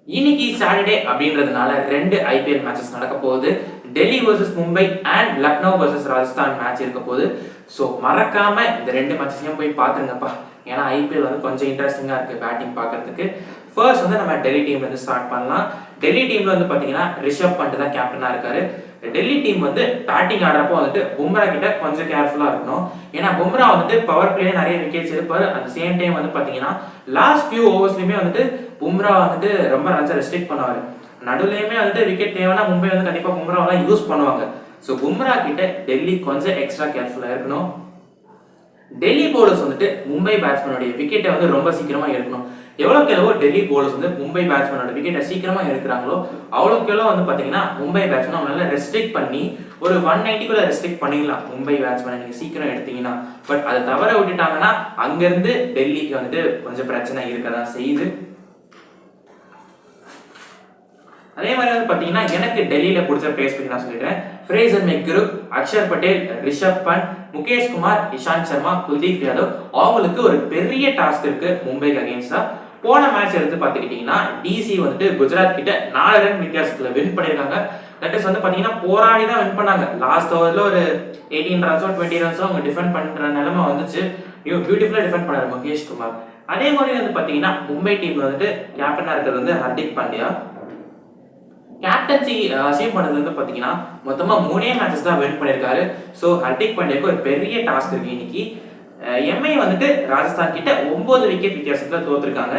இன்னைக்கு சாட்டர்டே அப்படின்றதுனால ரெண்டு ஐபிஎல் மேட்சஸ் நடக்க போகுது. Delhi versus Mumbai and Lucknow versus Rajasthan match இருக்க போகுது. ஸோ மறக்காம இந்த ரெண்டு மேட்சஸையும் போய் பார்த்துருங்கப்பா. ஏன்னா ஐபிஎல் வந்து கொஞ்சம் இன்ட்ரெஸ்டிங்காக இருக்குது பேட்டிங் பார்க்கறதுக்கு. ஃபர்ஸ்ட் வந்து நம்ம டெல்லி டீம்லேருந்து ஸ்டார்ட் பண்ணலாம். டெல்லி டீமில் வந்து பார்த்தீங்கன்னா ரிஷப் பண்ட் தான் கேப்டனாக இருக்காரு. டெல்லி டீம் வந்து பேட்டிங் ஆடுறப்போ வந்துட்டு பும்ரா கிட்ட கொஞ்சம் கேர்ஃபுல்லாக இருக்கணும். ஏன்னா பும்ரா வந்துட்டு பவர் பிளேயே நிறைய விக்கெட்ஸ் எடுப்பார். அட் சேம் டைம் வந்து பார்த்தீங்கன்னா லாஸ்ட் ஃபியூ ஓவர்ஸ்லையுமே வந்துட்டு பும்ரா வந்துட்டு ரொம்ப ரன்ஸை ரெஸ்ட்ரிக்ட் பண்ணுவார். நடுவுலையுமே வந்துட்டு விக்கெட் தேவைன்னா மும்பை வந்து கண்டிப்பாக பும்ராவெல்லாம் யூஸ் பண்ணுவாங்க. ஸோ பும்ரா கிட்ட டெல்லி கொஞ்சம் எக்ஸ்ட்ரா கேர்ஃபுல்லாக இருக்கணும். டெல்லி போலர்ஸ் வந்துட்டு மும்பை பேட்ஸ்மேனுடைய விக்கெட்டை வந்து ரொம்ப சீக்கிரமாக எடுக்கணும். எவ்வளோக்கு எவ்வளோ டெல்லி போலர்ஸ் வந்து மும்பை பேட்ஸ்மேனோட விக்கெட்டை சீக்கிரமாக எடுக்கிறாங்களோ அவ்வளோக்கு எவ்வளோ வந்து பார்த்தீங்கன்னா மும்பை பேட்ஸ்மேன் அவங்களால ரெஸ்ட்ரிக்ட் பண்ணி ஒரு 190 ரெஸ்ட்ரிக்ட் பண்ணிடலாம் மும்பை பேட்ஸ்மேனை நீங்கள் சீக்கிரம் எடுத்தீங்கன்னா. பட் அதை தவற விட்டுட்டாங்கன்னா அங்கேருந்து டெல்லிக்கு வந்துட்டு கொஞ்சம் பிரச்சனை இருக்க தான் செய்யுது. அதே மாதிரி வந்து பார்த்தீங்கன்னா எனக்கு டெல்லியில் பிடிச்ச பிளேஸ் பற்றி நான் சொல்லிடுறேன். ஃப்ரேசர் மெக்ரூக், அக்ஷர் பட்டேல், ரிஷப் பண்ட், முகேஷ் குமார், இஷாந்த் சர்மா, குல்தீப் யாதவ் அவங்களுக்கு ஒரு பெரிய டாஸ்க் இருக்கு மும்பைக்கு அகேன்ஸ்டா. போன மேட்ச் எடுத்து பார்த்துக்கிட்டீங்கன்னா டிசி வந்துட்டு குஜராத் கிட்ட 4 ரன் வித்தியாசத்தில் வின் பண்ணியிருக்காங்க. தட் இஸ் வந்து பார்த்தீங்கன்னா போராடி தான் வின் பண்ணாங்க. லாஸ்ட் ஓவரில் ஒரு 18 ரன்ஸோ 20 ரன்ஸோ அவங்க டிஃபெண்ட் பண்ணுற நிலைமை வந்துச்சு. பியூட்டிஃபுல்லாக டிஃபெண்ட் பண்ணாரு முகேஷ் குமார். அதே மாதிரி வந்து பார்த்தீங்கன்னா மும்பை டீம்ல வந்துட்டு கேப்டனாக இருக்கிறது வந்து ஹர்திக் பாண்டியா. கேப்டன்சி அசீவ் பண்ணது வந்து பார்த்தீங்கன்னா மொத்தமாக 3 மேட்சஸ் தான் வின் பண்ணியிருக்காரு. ஸோ ஹர்திக் பாண்டியாவுக்கு ஒரு பெரிய டாஸ்க் இருக்கு இன்னைக்கு. எம்ஐ வந்துட்டு ராஜஸ்தான் கிட்ட 9 விக்கெட் வித்தியாசத்தில் தோத்துருக்காங்க.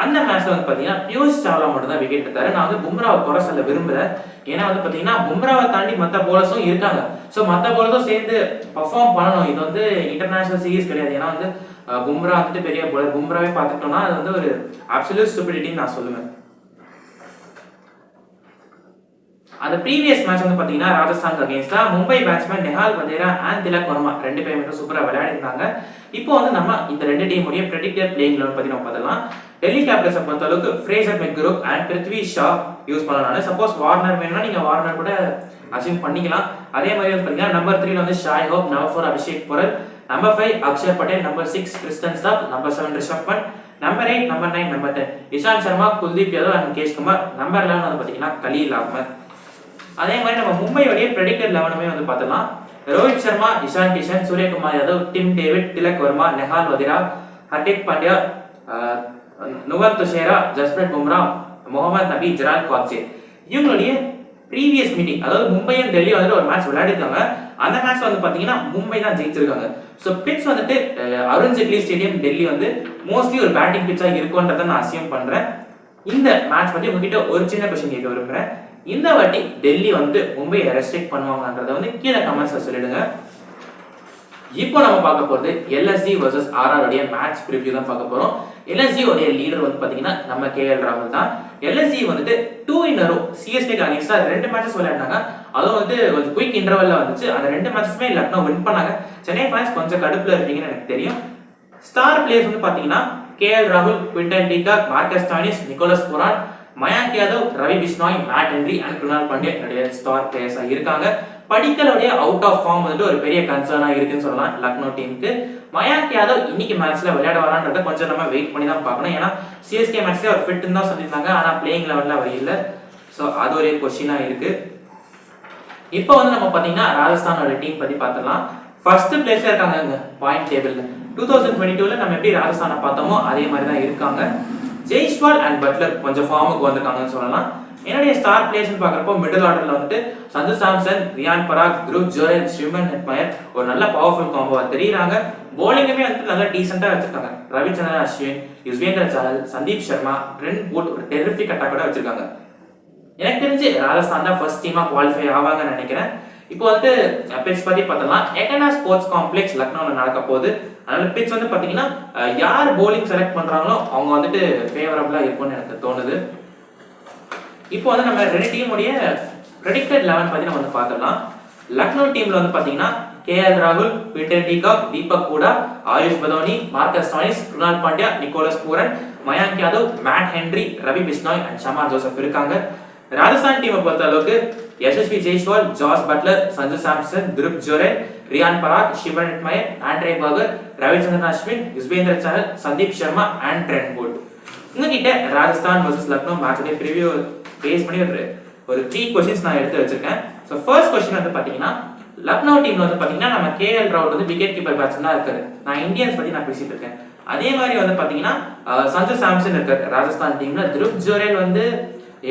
அந்த மேட்ச்ல வந்து பார்த்தீங்கன்னா பியூஷ் சாவ்லா மட்டும் தான் விக்கெட் எடுத்தாரு. நான் வந்து பும்ராவை குறை சொல்ல விரும்புகிறேன். ஏன்னா வந்து பார்த்தீங்கன்னா பும்ராவை தாண்டி மற்ற போலர்ஸும் இருக்காங்க. ஸோ மற்ற போலர்ஸும் சேர்ந்து பர்ஃபார்ம் பண்ணணும். இது வந்து இன்டர்நேஷனல் சீரீஸ் கிடையாது. ஏன்னா வந்து பும்ரா வந்துட்டு பெரிய போலர். பும்ராவே பார்த்துட்டோம்னா அது வந்து ஒரு அப்சல்யூட் ஸ்டூபிடிட்டின்னு நான் சொல்லுவேன். அந்த ப்ரீவியஸ் மேட்ச் வந்து பார்த்தீங்கன்னா ராஜஸ்தான் அகேன்ஸ்டா மும்பை பேட்ஸ்மேன் நெஹால் வந்தேரா அண்ட் திலக் வர்மா 2 பேரும் மட்டும் சூப்பராக விளையாடிருந்தாங்க. இப்போ வந்து நம்ம இந்த 2 டீமுடைய ப்ரெடிக்டட் பிளேயிங் லெவல் பற்றி நம்ம பார்த்தலாம். டெல்லி கேபிட்டல்ஸை பொறுத்த அளவுக்கு Fraser McGurk and Prithvi Shaw use பண்ணலாம். சப்போஸ் வார்னர் வேணும்னா நீங்கள் வார்னர் கூட அசீவ் பண்ணிக்கலாம். அதே மாதிரி வந்து பார்த்தீங்கன்னா நம்பர் 3 வந்து Shai Hope, number 4 Abhishek Porel, number 5 Axar Patel, number 6 Tristan Stubbs, number 7 Rishabh Pant, number 8, number 9, number 10 Ishant Sharma, Kuldeep Yadav and Mukesh Kumar, number 11 வந்து பார்த்தீங்கன்னா கலீல் அஹ்மத். அதே மாதிரி நம்ம மும்பையோடைய ப்ரெடிக்டட் 11 வந்து பார்த்தலாம். ரோஹித் சர்மா, இஷான் கிஷன், சூரியகுமார் யாதவ், டிம் டேவிட், திலக் வர்மா, நெஹால் வதேரா, ஹர்திக் பாண்டியா, நுவல் துஷேரா, ஜஸ்பிரீத் பும்ரா, முகமது நபி, ஜெரால்ட் காட்சே. இவங்களுடைய ப்ரீவியஸ் மீட்டிங், அதாவது மும்பையும் டெல்லி வந்துட்டு ஒரு மேட்ச் விளையாடிருக்காங்க. அந்த மேட்ச் வந்து பார்த்தீங்கன்னா மும்பை தான் ஜெயிச்சிருக்காங்க. ஸோ பிட்ச் வந்துட்டு அருண் ஜெட்லி ஸ்டேடியம் டெல்லி வந்து மோஸ்ட்லி ஒரு பேட்டிங் பிட்சாக இருக்குன்றதை நான் அசியம் பண்ணுறேன். இந்த மேட்ச் பற்றி உங்ககிட்ட ஒரு சின்ன கொஸ்டின் கேட்க விரும்புகிறேன். இந்த வாட்டி டெல்லி வந்து மும்பையை ரெஸ்ட்ரிக்ட் பண்ணுவாங்கன்றத வந்து கீழே கமெண்ட்ஸ்ல சொல்லிடுங்க. இப்போ நம்ம பார்க்க போகிறது எல்எஸ்ஜி வர்சஸ் ஆர்ஆர் உடைய மேட்ச் ப்ரிவ்யூ தான் பார்க்க போறோம். எல்எஸ்ஜி உடைய லீடர் வந்து பாத்தீங்கன்னா நம்ம கேஎல் ராகுல் தான். எல்எஸ்ஜி வந்துட்டு 2 in a row சிஎஸ்கேக்கு அகைன்ஸ்டா 2 மேட்சஸ் விளையாடினாங்க. அதுவும் வந்து கொஞ்சம் குயிக் இன்டர்வல்ல வந்துச்சு. அந்த 2 மேட்சஸுமே லக்னோ வின் பண்ணாங்க. சென்னை ஃபேன்ஸ் கொஞ்சம் கடுப்புல இருப்பீங்கன்னு எனக்கு தெரியும். ஸ்டார் பிளேயர்ஸ் வந்து பாத்தீங்கன்னா கேஎல் ராகுல், Quinton de Kock, Marcus Stoinis, Nicholas Pooran, Mayank Yadav, Ravi Bishnoi, Matt Henry and Krunal Pandya என்னுடைய ஸ்டார் பிளேயர்ஸா இருக்காங்க. படிக்கலுடைய அவுட் ஆஃப் ஃபார்ம் வந்துட்டு ஒரு பெரிய கன்சர்னா இருக்குன்னு சொல்லலாம் லக்னோ டீமுக்கு. மயாங்க் யாதவ் இன்னைக்கு மேட்ச்ல விளையாட வரான்றத கொஞ்சம் நம்ம வெயிட் பண்ணி தான் பார்க்கணும். ஏன்னா சிஎஸ்கே மேட்ச்ல அவர் ஃபிட்னு தான் சொல்லியிருந்தாங்க. ஆனா பிளேயிங் லெவல்ல அவர் இல்லை. ஸோ அது ஒரு கொஸ்டினா இருக்கு. இப்போ வந்து நம்ம பாத்தீங்கன்னா ராஜஸ்தானோட டீம் பத்தி பார்த்துலாம். ஃபர்ஸ்ட் பிளேஸ்ல இருக்காங்க பாயிண்ட் டேபிள்ல. 2022ல நம்ம எப்படி ராஜஸ்தானை பார்த்தோமோ அதே மாதிரி தான் இருக்காங்க. ஜெய்ஸ்வால் அண்ட் பட்லர் கொஞ்சம் ஃபார்முக்கு வந்திருக்காங்கன்னு சொல்லலாம். என்னுடைய ஸ்டார் பிளேயர்ஸ் பார்க்குறப்போ மிடில் ஆர்டர்ல வந்துட்டு சந்து சாம்சன், ரியான் பராக், த்ருவ் ஜோரல், ஷிவமன் ஹெட்மயர் ஒரு நல்ல பவர்ஃபுல் காம்போவா தெரியுறாங்க. போலிங்குமே வந்துட்டு நல்லா டீசெண்டா வச்சிருக்காங்க. ரவிச்சந்திரன் அஸ்வின், யுஸ்வேந்திர சஹல், சந்தீப் சர்மா, ட்ரெண்ட் போல்ட் ஒரு டெரிஃபிக் அட்டாக் கூட வச்சிருக்காங்க. எனக்கு தெரிஞ்சு ராஜஸ்தான் தான் ஃபர்ஸ்ட் டீமா குவாலிஃபை ஆவாங்கன்னு நினைக்கிறேன். இப்போ வந்துட்டு பிட்ச் பத்தி பார்த்தலாம். எகனா ஸ்போர்ட்ஸ் காம்ப்ளெக்ஸ் லக்னோல நடக்க போகுது. அதனால பிட்ச் வந்து பாத்தீங்கன்னா யார் போலிங் செலக்ட் பண்றாங்களோ அவங்க வந்துட்டு ஃபேவரபிளா இருக்கும்னு எனக்கு தோணுது. இப்போ வந்து நம்ம 2 டீமுடைய ப்ரெடிக்டட் 11 பத்தி நம்ம வந்து பார்க்கலாம். லக்னோ டீம்ல வந்து பாத்தீங்கன்னா கேஎல் ராகுல், Quinton de Kock, Deepak Hooda, Ayush Badoni, Marcus Stoinis, Krunal Pandya, Nicholas Pooran, Mayank Yadav, Matt Henry, Ravi Bishnoi and Shamar Joseph இருக்காங்க. ராஜஸ்தான் டீமை பொறுத்த அளவுக்கு Yashasvi Jaiswal, Jos Buttler, Sanju Samson, Dhruv Jurel, Riyan Parag, Shimron Hetmyer, Andre Burger, Ravichandran Ashwin, Yuzvendra Chahal, Sandeep Sharma and Trent Boult. உங்ககிட்ட ராஜஸ்தான் வர்சஸ் லக்னோ மேட்சோட ப்ரிவியூ பேஸ் பண்ணி ஒரு 3 கொஸ்டின்ஸ் நான் எடுத்து வச்சிருக்கேன். ஸோ ஃபர்ஸ்ட் கொஸ்டின் வந்து பார்த்தீங்கன்னா லக்னோ டீம்ல வந்து பார்த்தீங்கன்னா நம்ம கேஎல் ராகுல் வந்து விக்கெட் கீப்பர் பேட்ஸ்மேனா இருக்காரு. நான் இந்தியன்ஸ் பத்தி நான் பேசிட்டு இருக்கேன். அதே மாதிரி வந்து பார்த்தீங்கன்னா சஞ்சு சாம்சன் இருக்காரு ராஜஸ்தான் டீம்ல. துருவ் ஜுரேல் வந்து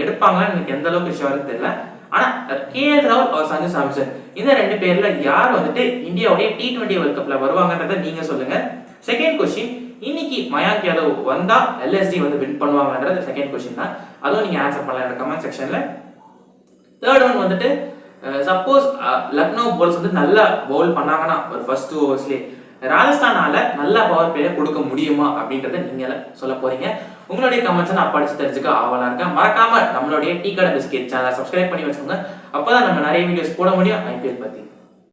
எடுப்பாங்கன்னு எனக்கு எந்த அளவுக்கு ஷுவர்னு தெரியல. ஆனா கேஎல் ராகுல் और சஞ்சு சாம்சன் இந்த ரெண்டு பேர்ல யார் வந்துட்டு இந்தியாவுடைய T20 வேர்ல்ட் கப்ல வருவாங்கன்றத நீங்க சொல்லுங்க. செகண்ட் கொஸ்டின் இன்னைக்கு மயாங்க் யாதவ் வந்தா எல்எஸ்டி வந்து வின் பண்ணுவாங்கன்றது செகண்ட் கொஸ்டின் தான். அதுவும் நீங்க ஆன்சர் பண்ணலாம் என்னோட கமெண்ட் செக்ஷன்ல. தேர்ட் ஒன் வந்துட்டு சப்போஸ் லக்னோ போல்ஸ் வந்து நல்லா பவுல் பண்ணாங்கன்னா ஒரு ஃபர்ஸ்ட் 2 ஓவர்ஸ்லேயே ராஜஸ்தானால நல்லா பவர் பிளே கொடுக்க முடியுமா அப்படின்றத நீங்க சொல்ல போறீங்க. உங்களுடைய கமெண்ட்ஸ் நான் படிச்சு தெரிஞ்சுக்க ஆவலா இருக்கேன். மறக்காம நம்மளுடைய டீ கடை பிஸ்கெட் சேனலை சப்ஸ்கிரைப் பண்ணி வச்சுக்கோங்க. அப்பதான் நம்ம நிறைய வீடியோஸ் போட முடியும் ஐபிஎல் பத்தி.